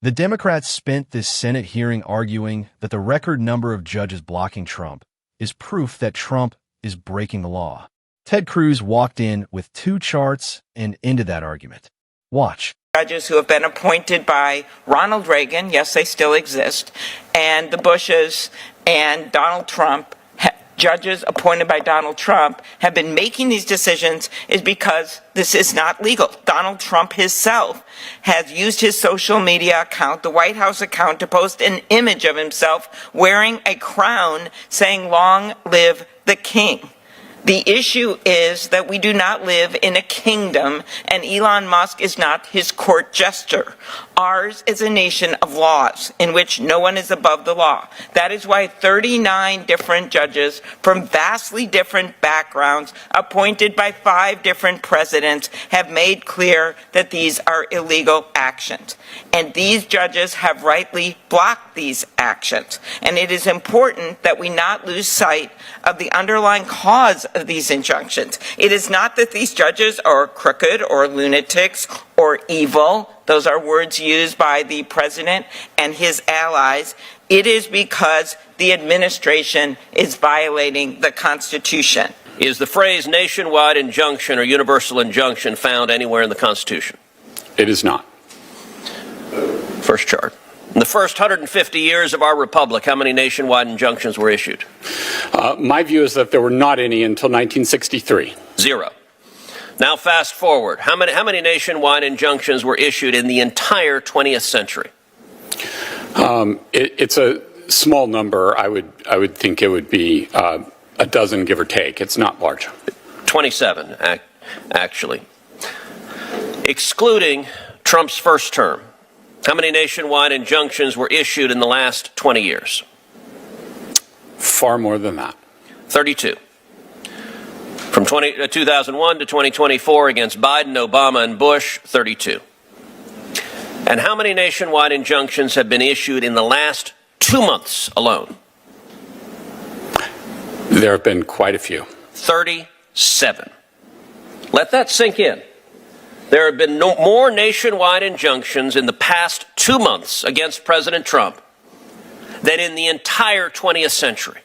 The Democrats spent this Senate hearing arguing that the record number of judges blocking Trump is proof that Trump is breaking the law. Ted Cruz walked in with 2 charts and ended that argument. Watch. Judges who have been appointed by Ronald Reagan, yes, they still exist, and the Bushes and Donald Trump, judges appointed by Donald Trump, have been making these decisions is because this is not legal. Donald Trump himself has used his social media account, the White House account, to post an image of himself wearing a crown saying, "Long live the king." The issue is that we do not live in a kingdom, and Elon Musk is not his court jester. Ours is a nation of laws in which no one is above the law. That is why 39 different judges from vastly different backgrounds, appointed by 5 different presidents, have made clear that these are illegal actions. And these judges have rightly blocked these actions. And it is important that we not lose sight of the underlying cause of these injunctions. It is not that these judges are crooked or lunatics or evil. Those are words used by the president and his allies. It is because the administration is violating the Constitution. Is the phrase nationwide injunction or universal injunction found anywhere in the Constitution? It is not. First chart. In the first 150 years of our republic, how many nationwide injunctions were issued? My view is that there were not any until 1963. 0. Now fast forward. How many nationwide injunctions were issued in the entire 20th century? It's a small number. I would think it would be a dozen, give or take. It's not large. 27, actually. Excluding Trump's first term, how many nationwide injunctions were issued in the last 20 years? Far more than that. 32. From 2001 to 2024 against Biden, Obama, and Bush, 32. And how many nationwide injunctions have been issued in the last 2 months alone? There have been quite a few. 37. Let that sink in. There have been more nationwide injunctions in the past 2 months against President Trump than in the entire 20th century.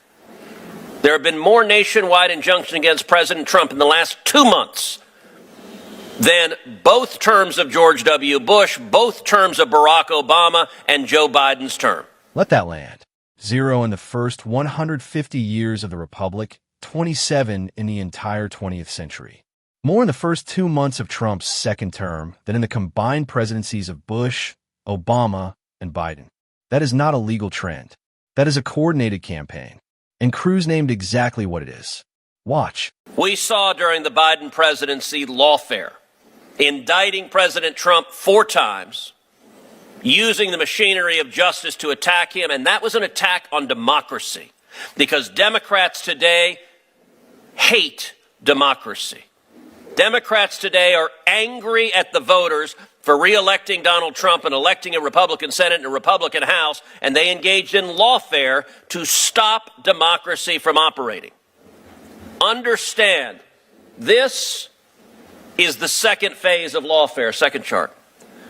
There have been more nationwide injunctions against President Trump in the last 2 months than both terms of George W. Bush, both terms of Barack Obama, and Joe Biden's term. Let that land. 0 in the first 150 years of the Republic, 27 in the entire 20th century. More in the first 2 months of Trump's second term than in the combined presidencies of Bush, Obama, and Biden. That is not a legal trend. That is a coordinated campaign. And Cruz named exactly what it is. Watch. We saw during the Biden presidency lawfare, indicting President Trump 4 times, using the machinery of justice to attack him, and that was an attack on democracy, because Democrats today hate democracy. Democrats today are angry at the voters for re-electing Donald Trump and electing a Republican Senate and a Republican House, and they engaged in lawfare to stop democracy from operating. Understand, this is the second phase of lawfare. Second chart.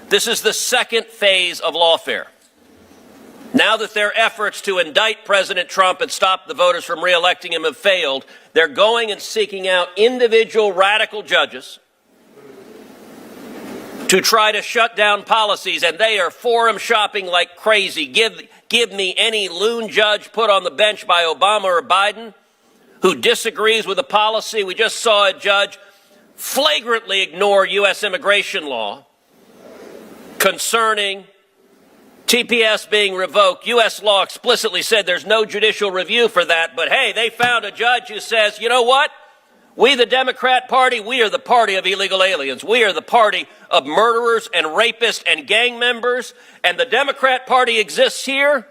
This is the second phase of lawfare. Now that their efforts to indict President Trump and stop the voters from re-electing him have failed, they're going and seeking out individual radical judges to try to shut down policies, and they are forum shopping like crazy. Give me any loon judge put on the bench by Obama or Biden who disagrees with a policy. We just saw a judge flagrantly ignore U.S. immigration law concerning TPS being revoked. U.S. law explicitly said there's no judicial review for that, but hey, they found a judge who says, you know what? We, the Democrat Party, we are the party of illegal aliens. We are the party of murderers and rapists and gang members, and the Democrat Party exists here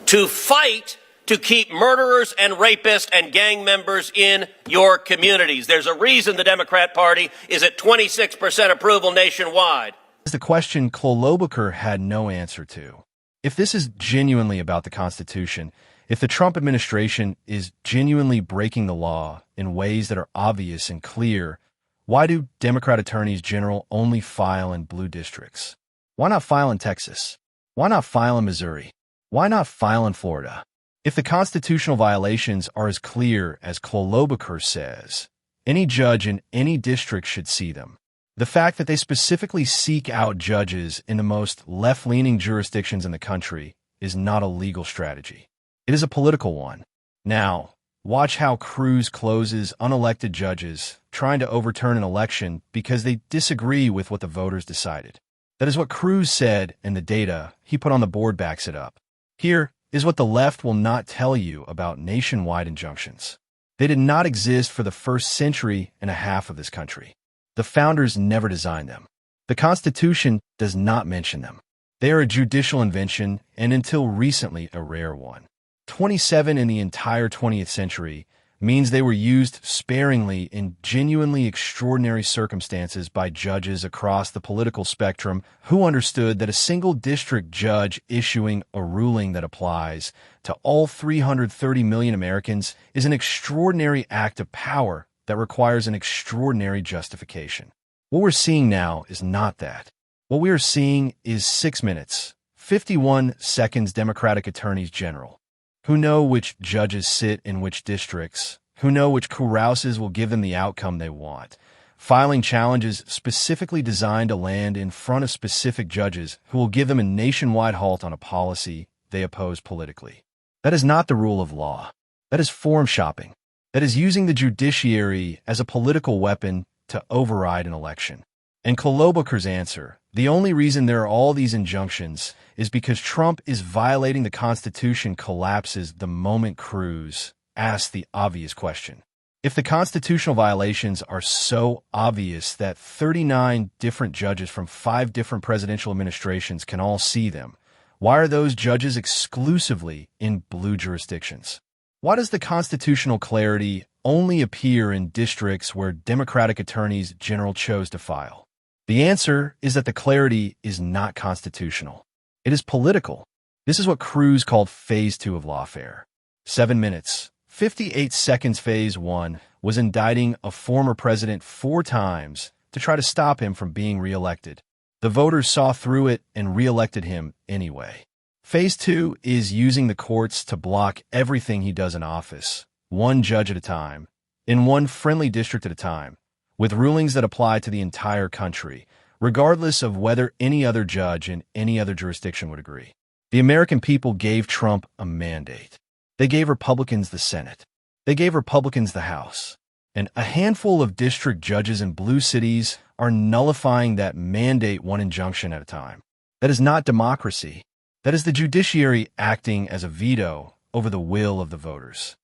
to fight to keep murderers and rapists and gang members in your communities. There's a reason the Democrat Party is at 26% approval nationwide. The question Klobuchar had no answer to. If this is genuinely about the Constitution, if the Trump administration is genuinely breaking the law in ways that are obvious and clear, why do Democrat attorneys general only file in blue districts? Why not file in Texas? Why not file in Missouri? Why not file in Florida? If the constitutional violations are as clear as Klobuchar says, any judge in any district should see them. The fact that they specifically seek out judges in the most left-leaning jurisdictions in the country is not a legal strategy. It is a political one. Now, watch how Cruz closes unelected judges trying to overturn an election because they disagree with what the voters decided. That is what Cruz said, and the data he put on the board backs it up. Here is what the left will not tell you about nationwide injunctions. They did not exist for the first century and a half of this country. The founders never designed them. The Constitution does not mention them. They are a judicial invention, and until recently, a rare one. 27 in the entire 20th century means they were used sparingly in genuinely extraordinary circumstances by judges across the political spectrum who understood that a single district judge issuing a ruling that applies to all 330 million Americans is an extraordinary act of power that requires an extraordinary justification. What we're seeing now is not that. What we are seeing is 6 minutes, 51 seconds Democratic attorneys general, who know which judges sit in which districts, who know which carouses will give them the outcome they want, filing challenges specifically designed to land in front of specific judges who will give them a nationwide halt on a policy they oppose politically. That is not the rule of law. That is form shopping. That is using the judiciary as a political weapon to override an election. And Klobuchar's answer, the only reason there are all these injunctions is because Trump is violating the Constitution, collapses the moment Cruz asks the obvious question. If the constitutional violations are so obvious that 39 different judges from 5 different presidential administrations can all see them, why are those judges exclusively in blue jurisdictions? Why does the constitutional clarity only appear in districts where Democratic attorneys general chose to file? The answer is that the clarity is not constitutional. It is political. This is what Cruz called Phase 2 of lawfare. 7 minutes, 58 seconds. Phase 1 was indicting a former president 4 times to try to stop him from being reelected. The voters saw through it and reelected him anyway. Phase 2 is using the courts to block everything he does in office, one judge at a time, in one friendly district at a time, with rulings that apply to the entire country, regardless of whether any other judge in any other jurisdiction would agree. The American people gave Trump a mandate. They gave Republicans the Senate. They gave Republicans the House. And a handful of district judges in blue cities are nullifying that mandate one injunction at a time. That is not democracy. That is the judiciary acting as a veto over the will of the voters.